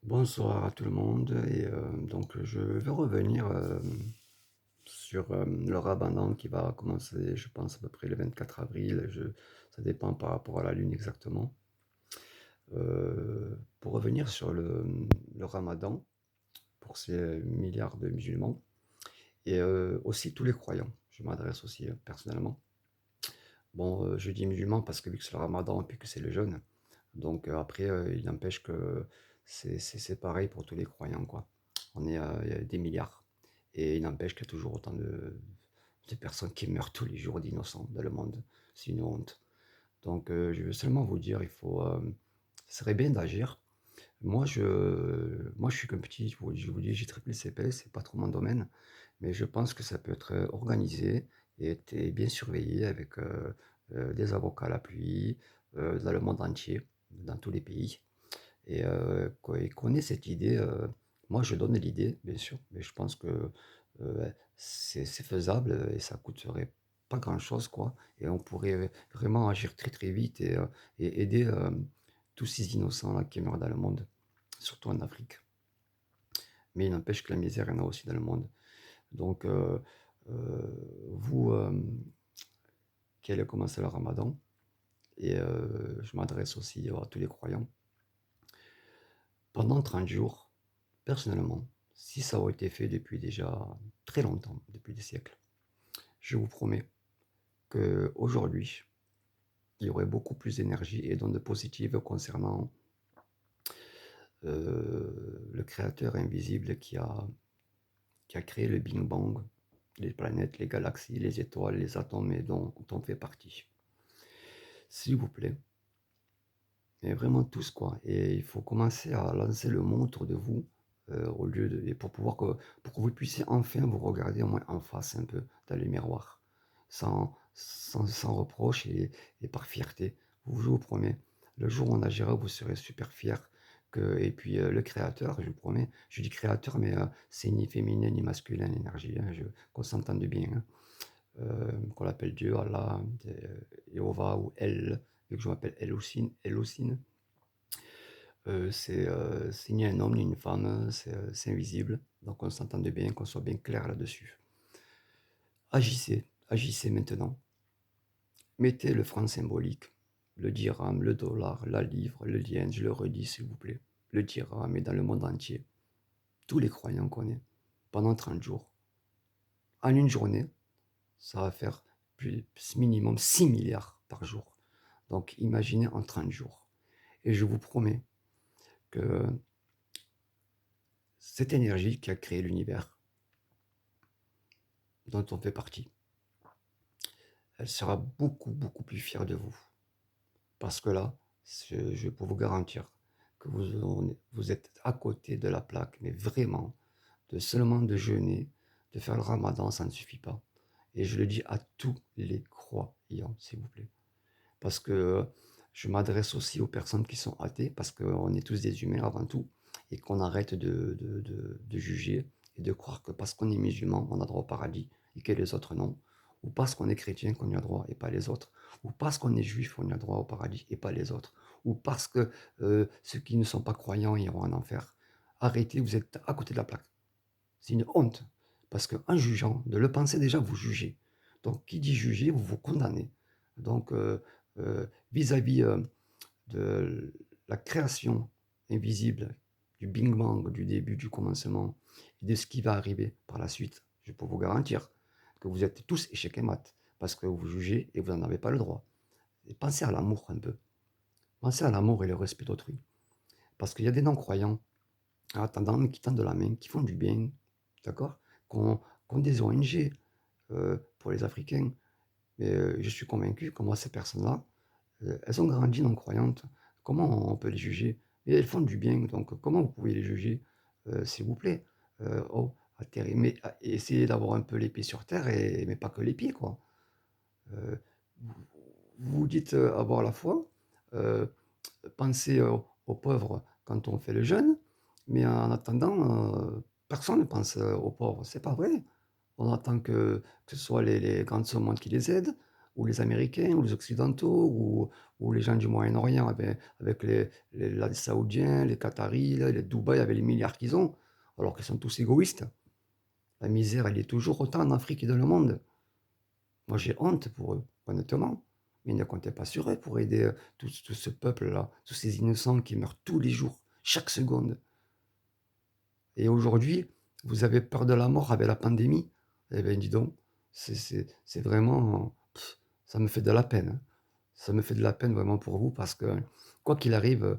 Bonsoir à tout le monde je veux revenir, sur, le ramadan qui va commencer, je pense, à peu près le 24 avril. Je Ça dépend par rapport à la lune exactement. Pour revenir sur le ramadan, pour ces milliards de musulmans aussi tous les croyants. Je m'adresse aussi, personnellement. Bon, je dis musulmans parce que vu que c'est le ramadan et puis que c'est le jeûne, après, il n'empêche que c'est pareil pour tous les croyants, quoi. Il y a des milliards et il n'empêche qu'il y a toujours autant de personnes qui meurent tous les jours d'innocents dans le monde. C'est une honte. Je veux seulement vous dire, ce serait bien d'agir. Moi, je suis qu'un petit, je vous dis, j'ai triplé CP, c'est pas trop mon domaine, mais je pense que ça peut être organisé et bien surveillé avec des avocats à l'appui, dans le monde entier, dans tous les pays. Qu'on ait cette idée, moi je donne l'idée, bien sûr, mais je pense que c'est faisable et ça coûterait pas grand-chose, quoi. Et on pourrait vraiment agir très très vite et aider tous ces innocents-là qui meurent dans le monde, surtout en Afrique. Mais il n'empêche que la misère, il y en a aussi dans le monde. Donc, vous qui allez commencer le ramadan, je m'adresse aussi à tous les croyants, pendant 30 jours, personnellement, si ça aurait été fait depuis déjà très longtemps, depuis des siècles, je vous promets qu'aujourd'hui, il y aurait beaucoup plus d'énergie et d'ondes positives concernant le créateur invisible qui a créé le Big Bang, les planètes, les galaxies, les étoiles, les atomes et dont on fait partie. S'il vous plaît, mais vraiment tous, quoi. Et il faut commencer à lancer le mot autour de vous, au lieu de et pour que vous puissiez enfin vous regarder au moins en face un peu dans le miroir, sans reproche et par fierté. Je vous promets, le jour où on agira, vous serez super fiers et puis, le créateur, je vous promets, je dis créateur, mais, c'est ni féminin ni masculin l'énergie, hein, qu'on s'entende bien, hein. Qu'on l'appelle Dieu, Allah, Jéhovah ou El, vu que je m'appelle Elohim. C'est ni un homme ni une femme, c'est invisible. Donc on s'entende bien, qu'on soit bien clair là-dessus. Agissez, agissez maintenant. Mettez le franc symbolique, le dirham, le dollar, la livre, le yen, je le redis s'il vous plaît. Le dirham est dans le monde entier. Tous les croyants qu'on est, pendant 30 jours. En une journée, ça va faire minimum 6 milliards par jour. Donc imaginez en 30 jours. Et je vous promets que cette énergie qui a créé l'univers, dont on fait partie, elle sera beaucoup, beaucoup plus fière de vous. Parce que là, je peux vous garantir que vous êtes à côté de la plaque, mais vraiment, seulement de jeûner, de faire le ramadan, ça ne suffit pas. Et je le dis à tous les croyants, s'il vous plaît. Parce que je m'adresse aussi aux personnes qui sont athées, parce qu'on est tous des humains avant tout, et qu'on arrête de juger et de croire que parce qu'on est musulman, on a droit au paradis, et que les autres non, ou parce qu'on est chrétien qu'on y a droit et pas les autres, ou parce qu'on est juif on y a droit au paradis et pas les autres, ou parce que ceux qui ne sont pas croyants iront en enfer. Arrêtez, vous êtes à côté de la plaque. C'est une honte, parce qu'en jugeant, de le penser déjà, vous jugez. Donc qui dit juger, vous vous condamnez. Donc vis-à-vis de la création invisible, du Big Bang, du début, du commencement, et de ce qui va arriver par la suite, je peux vous garantir que vous êtes tous échecs et maths, parce que vous jugez et vous n'en avez pas le droit. Et pensez à l'amour un peu. Pensez à l'amour et le respect d'autrui. Parce qu'il y a des non-croyants, en attendant, qui tendent de la main, qui font du bien, d'accord, qu'on des ONG pour les Africains. Mais je suis convaincu que moi, ces personnes-là, elles ont grandi non-croyantes. Comment on peut les juger? Et elles font du bien, donc comment vous pouvez les juger, s'il vous plaît? Oh, essayez d'avoir un peu les pieds sur terre, mais pas que les pieds, quoi. Vous vous dites avoir la foi, euh, pensez aux pauvres quand on fait le jeûne, mais en attendant, personne ne pense aux pauvres. C'est pas vrai. On attend que ce soit les grandes sommes qui les aident, ou les Américains, ou les Occidentaux, ou les gens du Moyen-Orient, avec les Saoudiens, les Qataris, là, les Dubaï, avec les milliards qu'ils ont, alors qu'ils sont tous égoïstes. La misère, elle est toujours autant en Afrique et dans le monde. Moi, j'ai honte pour eux, honnêtement. Mais ne comptez pas sur eux pour aider tout ce peuple-là, tous ces innocents qui meurent tous les jours, chaque seconde. Et aujourd'hui, vous avez peur de la mort avec la pandémie? Eh bien, dis donc, c'est vraiment, ça me fait de la peine, hein. Ça me fait de la peine vraiment pour vous parce que, quoi qu'il arrive,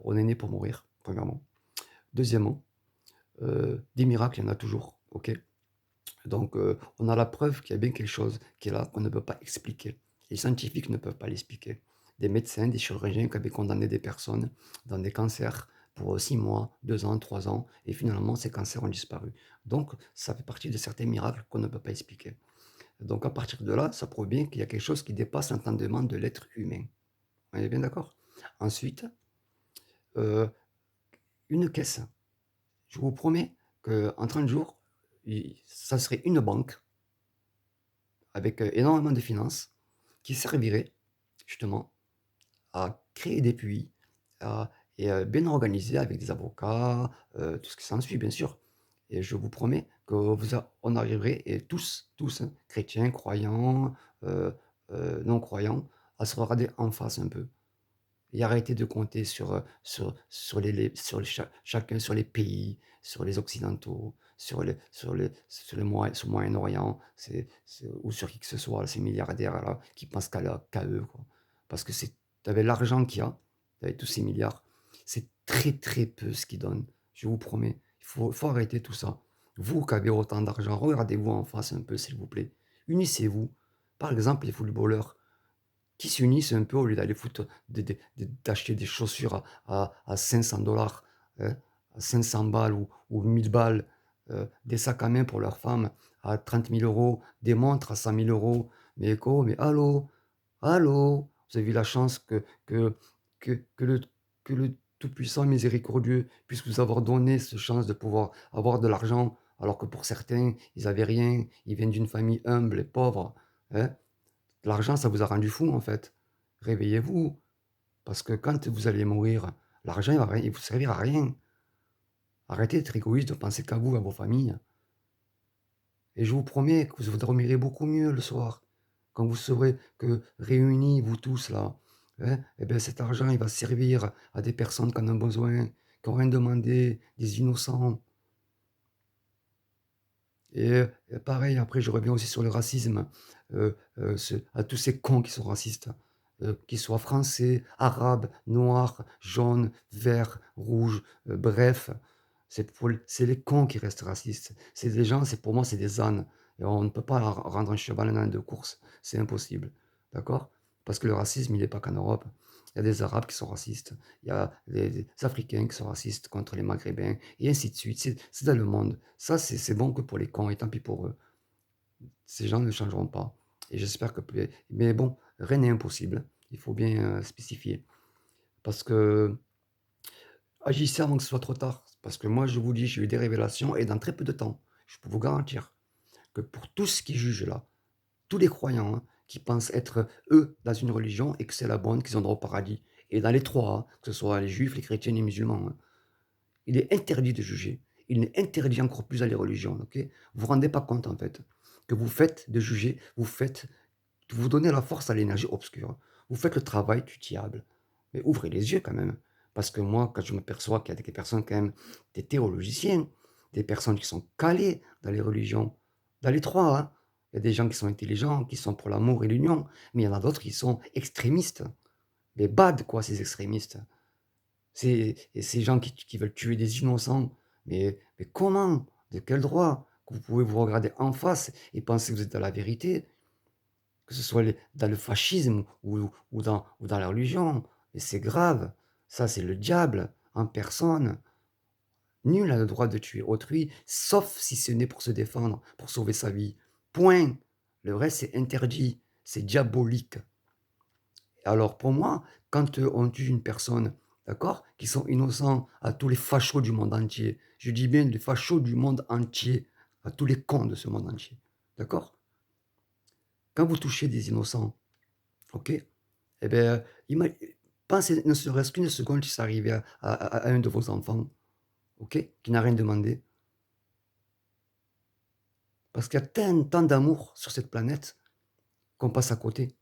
on est né pour mourir, premièrement. Deuxièmement, des miracles, il y en a toujours, OK? Donc, on a la preuve qu'il y a bien quelque chose qui est là, qu'on ne peut pas expliquer. Les scientifiques ne peuvent pas l'expliquer. Des médecins, des chirurgiens qui avaient condamné des personnes dans des cancers pour 6 mois, 2 ans, 3 ans, et finalement, ces cancers ont disparu. Donc, ça fait partie de certains miracles qu'on ne peut pas expliquer. Donc, à partir de là, ça prouve bien qu'il y a quelque chose qui dépasse l'entendement de l'être humain. On est bien d'accord? Ensuite, heu, une caisse. Je vous promets qu'en 30 jours, ça serait une banque avec énormément de finances qui servirait justement à créer des puits et bien organiser avec des avocats, tout ce qui s'ensuit bien sûr. Et je vous promets que on arriverait, et tous, hein, chrétiens, croyants, euh, non croyants, à se regarder en face un peu et arrêter de compter sur chacun, sur les pays, sur les Occidentaux, sur sur le Moyen-Orient, ou sur qui que ce soit, ces milliardaires-là, qui pensent qu'à eux, quoi. Parce que avec l'argent qu'il y a, avec tous ces milliards, c'est très très peu ce qu'ils donnent. Je vous promets. Il faut arrêter tout ça. Vous qui avez autant d'argent, regardez-vous en face un peu, s'il vous plaît. Unissez-vous. Par exemple, les footballeurs qui s'unissent un peu au lieu d'aller foutre, d'acheter des chaussures à 500 $, hein, à 500 balles ou 1000 balles, des sacs à main pour leurs femmes à 30 000 €, des montres à 100 000 €. Mais quoi? Mais allô? Allô? Vous avez eu la chance que le, que le Tout-Puissant Miséricordieux puisse vous avoir donné cette chance de pouvoir avoir de l'argent, alors que pour certains, ils n'avaient rien, ils viennent d'une famille humble et pauvre, hein. L'argent, ça vous a rendu fou, en fait. Réveillez-vous, parce que quand vous allez mourir, l'argent, il vous servir à rien. Arrêtez d'être égoïste, de penser qu'à vous, à vos familles. Et je vous promets que vous dormirez beaucoup mieux le soir, quand vous saurez que réunis, vous tous là, hein, eh bien cet argent, il va servir à des personnes qui en ont besoin, qui n'ont rien demandé, des innocents. Pareil, après, je reviens aussi sur le racisme, à tous ces cons qui sont racistes, qu'ils soient français, arabes, noirs, jaunes, verts, rouges, bref, c'est les cons qui restent racistes. C'est des gens, pour moi, c'est des ânes, et on ne peut pas rendre un cheval un âne de course, c'est impossible, d'accord? Parce que le racisme, il n'est pas qu'en Europe. Il y a des Arabes qui sont racistes, il y a des Africains qui sont racistes contre les Maghrébins, et ainsi de suite. C'est dans le monde. Ça, c'est bon que pour les cons, et tant pis pour eux. Ces gens ne changeront pas. Et j'espère que mais bon, rien n'est impossible. Il faut bien spécifier. Parce que agissez avant que ce soit trop tard. Parce que moi, je vous dis, j'ai eu des révélations, et dans très peu de temps, je peux vous garantir que pour tous qui jugent là, tous les croyants, hein, qui pensent être eux dans une religion et que c'est la bonne, qu'ils ont droit au paradis. Et dans les trois, hein, que ce soit les juifs, les chrétiens, les musulmans, hein, il est interdit de juger. Il est interdit encore plus dans les religions. Ok, vous vous rendez pas compte en fait que vous faites de juger, vous donnez la force à l'énergie obscure. Vous faites le travail du diable. Mais ouvrez les yeux quand même. Parce que moi, quand je m'aperçois qu'il y a des personnes quand même, des théologiciens, des personnes qui sont calées dans les religions, dans les trois, hein. Il y a des gens qui sont intelligents, qui sont pour l'amour et l'union, mais il y en a d'autres qui sont extrémistes. Les bad, quoi, ces extrémistes. Et ces gens qui veulent tuer des innocents. Mais comment? De quel droit? Que vous pouvez vous regarder en face et penser que vous êtes dans la vérité, que ce soit dans le fascisme ou dans la religion. Et c'est grave. Ça, c'est le diable en personne. Nul n'a le droit de tuer autrui, sauf si ce n'est pour se défendre, pour sauver sa vie. Point. Le reste, c'est interdit. C'est diabolique. Alors pour moi, quand on tue une personne, d'accord, qui sont innocents, à tous les fachos du monde entier, je dis bien les fachos du monde entier, à tous les cons de ce monde entier, d'accord? Quand vous touchez des innocents, OK? Eh bien, pensez ne serait-ce qu'une seconde si ça arrivait à un de vos enfants, OK? Qui n'a rien demandé. Parce qu'il y a tant d'amour sur cette planète qu'on passe à côté.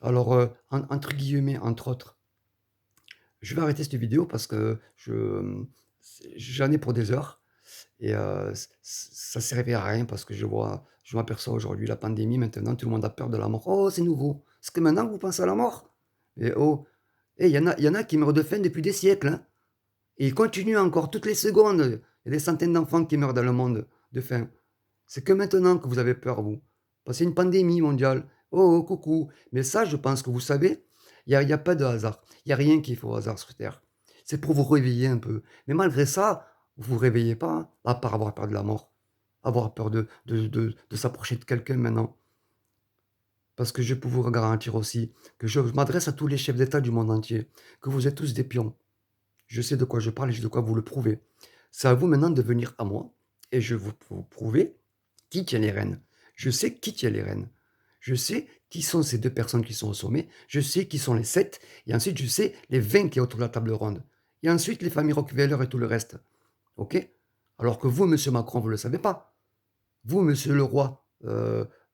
Alors, entre guillemets, entre autres, je vais arrêter cette vidéo parce que j'en ai pour des heures et ça servait à rien parce que je m'aperçois aujourd'hui, la pandémie maintenant, tout le monde a peur de la mort. «Oh, c'est nouveau! Est-ce que maintenant vous pensez à la mort?» Et oh! Et il y en a qui meurent de faim depuis des siècles, hein, et ils continuent encore toutes les secondes. Il y a des centaines d'enfants qui meurent dans le monde de faim. C'est que maintenant que vous avez peur, vous. Parce qu'il y a une pandémie mondiale. Oh, oh, coucou. Mais ça, je pense que vous savez, il y a pas de hasard. Il y a rien qui est faux au hasard sur terre. C'est pour vous réveiller un peu. Mais malgré ça, vous vous réveillez pas, hein, à part avoir peur de la mort, avoir peur de s'approcher de quelqu'un maintenant. Parce que je peux vous garantir aussi que je m'adresse à tous les chefs d'État du monde entier, que vous êtes tous des pions. Je sais de quoi je parle et j'ai de quoi vous le prouver. C'est à vous maintenant de venir à moi et je vais vous prouver qui tient les rênes. Je sais qui tient les rênes. Je sais qui sont ces 2 personnes qui sont au sommet. Je sais qui sont les 7 et ensuite je sais les 20 qui est autour de la table ronde et ensuite les familles Rockefeller et tout le reste. OK? Alors que vous, monsieur Macron, vous ne le savez pas. Vous, monsieur le roi,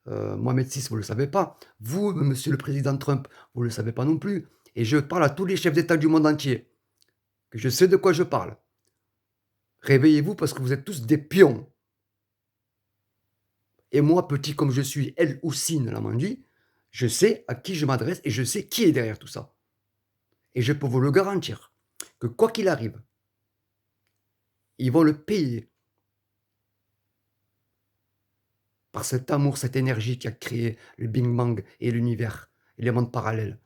Mohamed VI, vous ne le savez pas. Vous, monsieur le président Trump, vous ne le savez pas non plus et je parle à tous les chefs d'État du monde entier, que je sais de quoi je parle. Réveillez-vous parce que vous êtes tous des pions. Et moi, petit comme je suis, elle aussi ne l'a dit, je sais à qui je m'adresse et je sais qui est derrière tout ça. Et je peux vous le garantir que quoi qu'il arrive, ils vont le payer par cet amour, cette énergie qui a créé le Big Bang et l'univers et les mondes parallèles.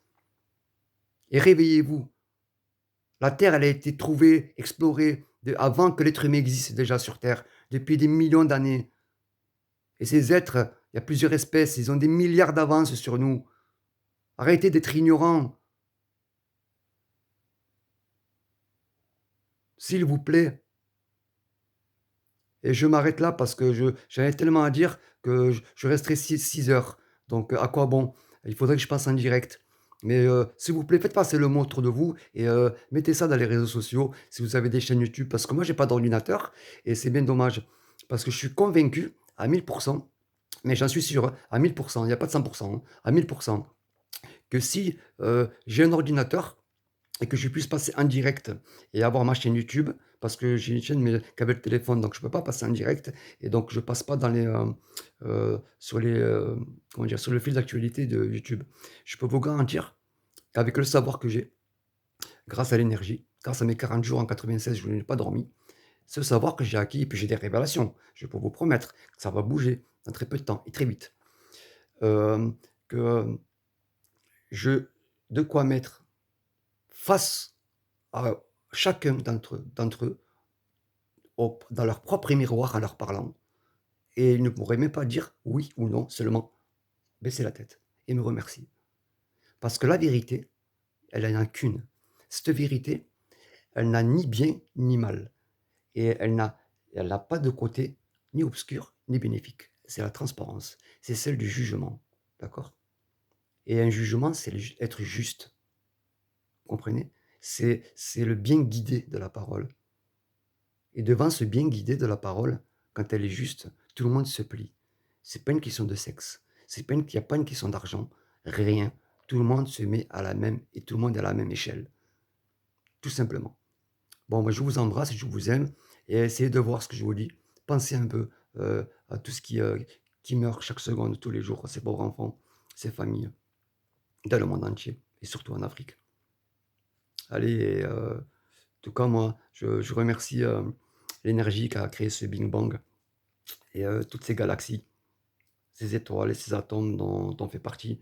Et réveillez-vous. La Terre, elle a été trouvée, explorée avant que l'être humain existe déjà sur Terre, depuis des millions d'années. Et ces êtres, il y a plusieurs espèces, ils ont des milliards d'avance sur nous. Arrêtez d'être ignorants, s'il vous plaît. Et je m'arrête là parce que j'en ai tellement à dire que je resterai 6 heures. Donc, à quoi bon? Il faudrait que je passe en direct. Mais, s'il vous plaît, faites passer le mot autour de vous et mettez ça dans les réseaux sociaux si vous avez des chaînes YouTube. Parce que moi, j'ai pas d'ordinateur et c'est bien dommage. Parce que je suis convaincu à 1000, mais j'en suis sûr, hein, à 1000, il y a pas de 100, hein, à 1000, que si, j'ai un ordinateur et que je puisse passer en direct et avoir ma chaîne YouTube parce que j'ai une chaîne, mais qu'avec le téléphone, donc je peux pas passer en direct et donc je passe pas dans sur les, comment dire? Sur le fil d'actualité de YouTube. Je peux vous garantir qu'avec le savoir que j'ai, grâce à l'énergie, grâce à mes 40 jours en 96 je n'ai pas dormi, ce savoir que j'ai acquis et puis j'ai des révélations. Je peux vous promettre que ça va bouger dans très peu de temps et très vite. Que je de quoi mettre face à chacun d'entre eux dans leur propre miroir en leur parlant et ils ne pourraient même pas dire oui ou non, seulement baisser la tête et me remercier. Parce que la vérité, elle en a qu'une. Cette vérité, elle n'a ni bien ni mal et elle n'a pas de côté ni obscur ni bénéfique. C'est la transparence, c'est celle du jugement, d'accord? Et un jugement, c'est être juste, vous comprenez? C'est le bien guidé de la parole. Et devant ce bien guidé de la parole, quand elle est juste, tout le monde se plie. C'est pas une question de sexe, c'est pas une il y a pas une question d'argent, rien. Tout le monde se met à la même et tout le monde est à la même échelle, tout simplement. Bon, moi, je vous embrasse et je vous aime et essayez de voir ce que je vous dis. Pensez un peu, à tout ce qui meurt chaque seconde, tous les jours, ces pauvres enfants, ces familles, dans le monde entier et surtout en Afrique. Allez et en tout cas, moi, je remercie, l'énergie qui a créé ce Big Bang et toutes ces galaxies, ces étoiles et ces atomes dont on fait partie.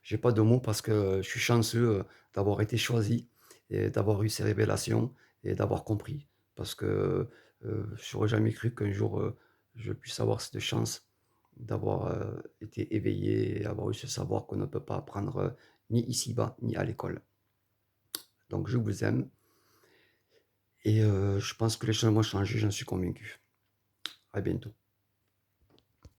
J'ai pas de mots parce que je suis chanceux, d'avoir été choisi et d'avoir eu ces révélations et d'avoir compris. Parce que, j'aurais jamais cru qu'un jour, je puisse avoir cette chance d'avoir, été éveillé et avoir eu ce savoir qu'on ne peut pas apprendre, ni ici-bas, ni à l'école. Donc je vous aime et je pense que les choses vont changer, j'en suis convaincu. À bientôt.